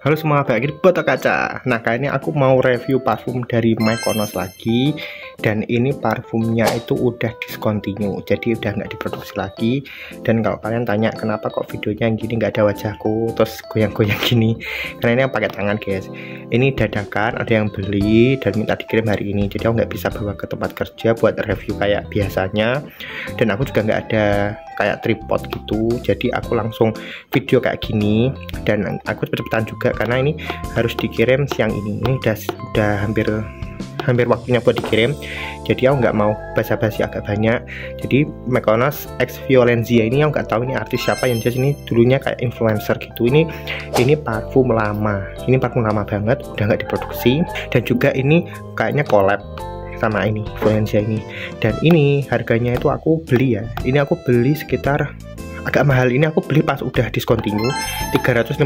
Halo semua, balik lagi di Botol Kaca. Nah, kali ini aku mau review parfum dari Mykonos lagi. Dan ini parfumnya itu udah discontinue, jadi udah nggak diproduksi lagi. Dan kalau kalian tanya kenapa kok videonya yang gini nggak ada wajahku, terus goyang-goyang gini, karena ini yang pakai tangan guys. Ini dadakan, ada yang beli dan minta dikirim hari ini. Jadi aku nggak bisa bawa ke tempat kerja buat review kayak biasanya. Dan aku juga nggak ada kayak tripod gitu, jadi aku langsung video kayak gini. Dan aku cepet-cepetan juga karena ini harus dikirim siang ini udah hampir waktunya buat dikirim, jadi aku nggak mau basa-basi agak banyak. Jadi Mykonos X Violenzia ini aku nggak tahu ini artis siapa, yang jelas ini dulunya kayak influencer gitu. Ini parfum lama, ini parfum lama banget, udah nggak diproduksi. Dan juga ini kayaknya collab sama ini Violenzia ini. Dan ini harganya itu aku beli ya, ini aku beli sekitar agak mahal. Ini aku beli pas udah discontinue 350.000.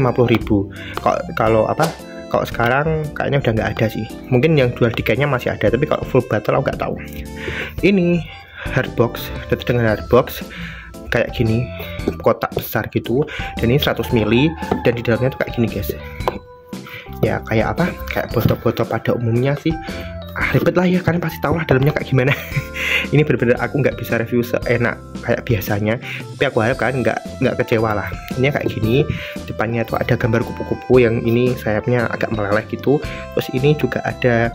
Kalau sekarang kayaknya udah nggak ada sih, mungkin yang jual dikanya masih ada, tapi kalau full bottle aku nggak tahu. Ini hardbox, dengan hardbox kayak gini, kotak besar gitu, dan ini 100 ml, dan di dalamnya tuh kayak gini guys ya, kayak kayak botol-botol pada umumnya sih. Ribet lah ya, kalian pasti tahu lah dalamnya kayak gimana. Ini bener-bener aku nggak bisa review seenak kayak biasanya, tapi aku harap kalian nggak kecewa lah. Ini kayak gini, depannya tuh ada gambar kupu-kupu yang ini sayapnya agak meleleh gitu. Terus ini juga ada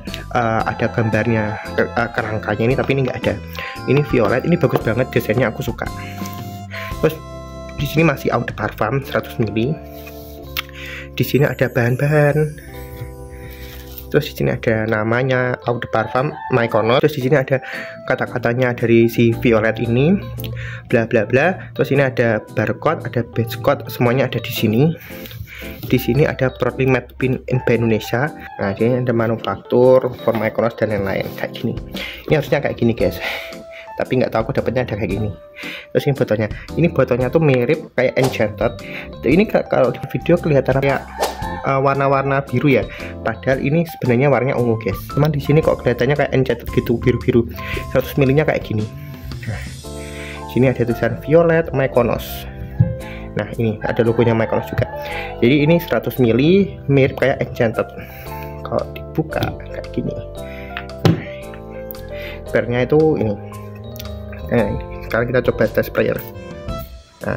gambarnya kerangkanya ini, tapi ini nggak ada. Ini violet, ini bagus banget, desainnya aku suka. Terus di sini masih eau de parfum 100 ml. Di sini ada bahan-bahan. Terus di sini ada namanya eau de parfum Mykonos. Terus di sini ada kata-katanya dari si violet ini, bla bla bla. Terus ini ada barcode, ada batch code, semuanya ada di sini. Di sini ada proudly made in Indonesia. Nah, ini ada manufaktur for Mykonos dan lain-lain kayak gini. Ini harusnya kayak gini guys, tapi nggak tahu aku dapetnya ada kayak gini. Terus ini botolnya tuh mirip kayak Enchanted. Ini kalau di video kelihatan kayak warna-warna biru ya, padahal ini sebenarnya warnanya ungu guys. Cuman di sini kok kelihatannya kayak Enchanted gitu, biru-biru. 100 ml nya kayak gini. Nah, sini ada tulisan Violet Mykonos. Nah, ini ada logonya Mykonos juga. Jadi ini 100 ml mirip kayak Enchanted. Kalau dibuka kayak gini, spare-nya itu ini. Sekarang kita coba tes sprayer. Nah,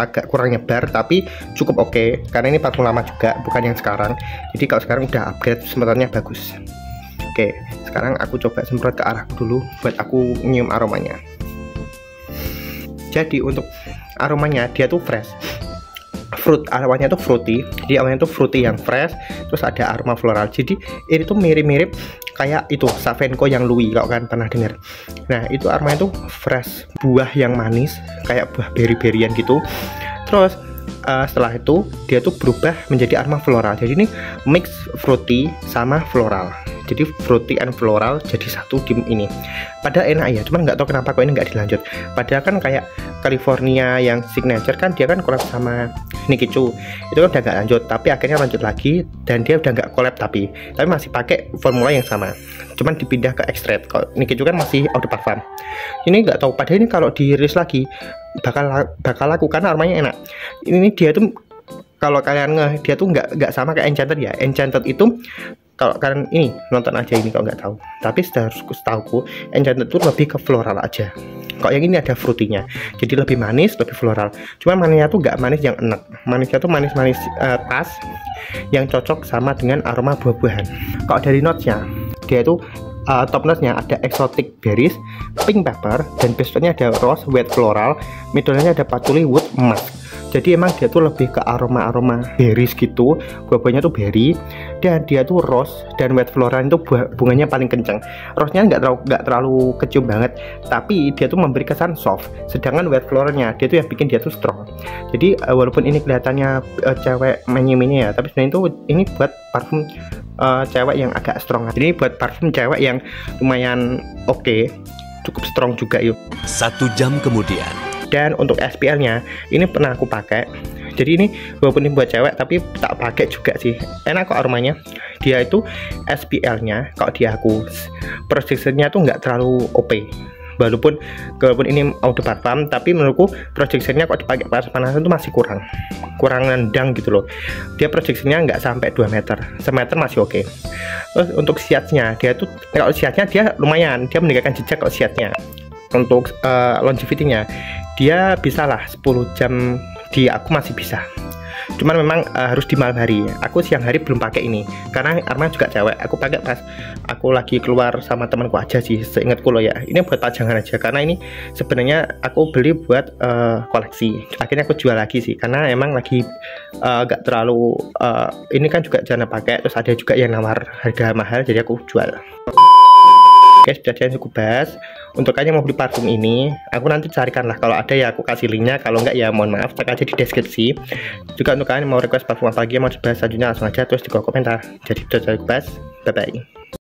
agak kurang nyebar tapi cukup oke, karena ini parfum lama juga, bukan yang sekarang. Jadi kalau sekarang udah upgrade, semprotannya bagus. Oke, sekarang aku coba semprot ke arahku dulu buat aku nyium aromanya. Jadi untuk aromanya dia tuh fresh, awalnya tuh fruity. Jadi awalnya tuh fruity yang fresh, terus ada aroma floral. Jadi ini tuh mirip-mirip kayak itu Savenco yang Louis, kalau kan pernah dengar. Nah, itu aromanya tuh fresh, buah yang manis kayak buah beri-berian gitu. Terus setelah itu dia tuh berubah menjadi aroma floral. Jadi ini mix fruity sama floral, jadi fruity and floral jadi satu di ini. Padahal enak ya, cuman nggak tahu kenapa kok ini nggak dilanjut. Padahal kan kayak California yang signature kan dia kan collab sama Nicky Choo, itu kan udah nggak lanjut, tapi akhirnya lanjut lagi dan dia udah nggak collab tapi masih pakai formula yang sama, cuman dipindah ke extract. Kalau Nicky Choo kan masih eau de parfum. Ini nggak tahu, padahal ini kalau dirilis lagi bakal laku karena aromanya enak. Ini dia tuh kalau kalian dia tuh nggak sama kayak Enchanted ya. Enchanted itu kalau kalian ini nonton aja ini kalau nggak tahu, tapi setahuku Enchanted itu lebih ke floral aja. Kok yang ini ada fruity-nya, jadi lebih manis, lebih floral. Cuma manisnya tuh nggak manis yang enak, manisnya tuh manis-manis pas yang cocok sama dengan aroma buah-buahan. Kalau dari notes-nya, dia itu top notes-nya ada exotic berries, pink pepper, dan base-nya ada rose, white floral, middle-nya ada patchouli, wood, musk. Jadi emang dia tuh lebih ke aroma-aroma berries gitu, buah-buahnya tuh berry, dan dia tuh rose dan white floral itu bunganya paling kenceng. Rose-nya nggak terlalu kecium banget, tapi dia tuh memberi kesan soft. Sedangkan white floralnya dia tuh yang bikin dia tuh strong. Jadi walaupun ini kelihatannya cewek menye-menye ya, tapi sebenarnya itu ini buat parfum cewek yang agak strong. Jadi buat parfum cewek yang lumayan oke, cukup strong juga yuk. 1 jam kemudian. Dan untuk SPL-nya ini pernah aku pakai. Jadi ini walaupun ini buat cewek tapi tak pakai juga sih. Enak kok aromanya. Dia itu SPL-nya kalau di aku projection-nya tuh nggak terlalu OP. walaupun ini eau de parfum, tapi menurutku projectionnya kok dipakai panas-panasan itu masih kurang nendang gitu loh. Dia projectionnya nggak sampai 2 meter, semeter masih oke. Terus untuk siatnya, dia tuh kalau siatnya dia lumayan, dia meninggalkan jejak kalau siatnya. Untuk longevity-nya dia bisa lah 10 jam di aku masih bisa. Cuman memang harus di malam hari. Aku siang hari belum pakai ini karena Arma juga cewek. Aku pakai pas aku lagi keluar sama temanku aja sih, seingatku loh ya. Ini buat pajangan aja karena ini sebenarnya aku beli buat koleksi. Akhirnya aku jual lagi sih karena emang lagi gak terlalu ini kan juga jarang pakai. Terus ada juga yang nawar harga mahal, jadi aku jual. Oke, sudah cukup bahas. Untuk kalian yang mau beli parfum ini, aku nanti carikan lah, kalau ada ya aku kasih linknya, kalau enggak ya mohon maaf, cek aja di deskripsi. Juga untuk kalian yang mau request parfum apa lagi yang mau dibahas selanjutnya, langsung aja terus di kolom komentar. Jadi sudah cukup bahas, bye bye.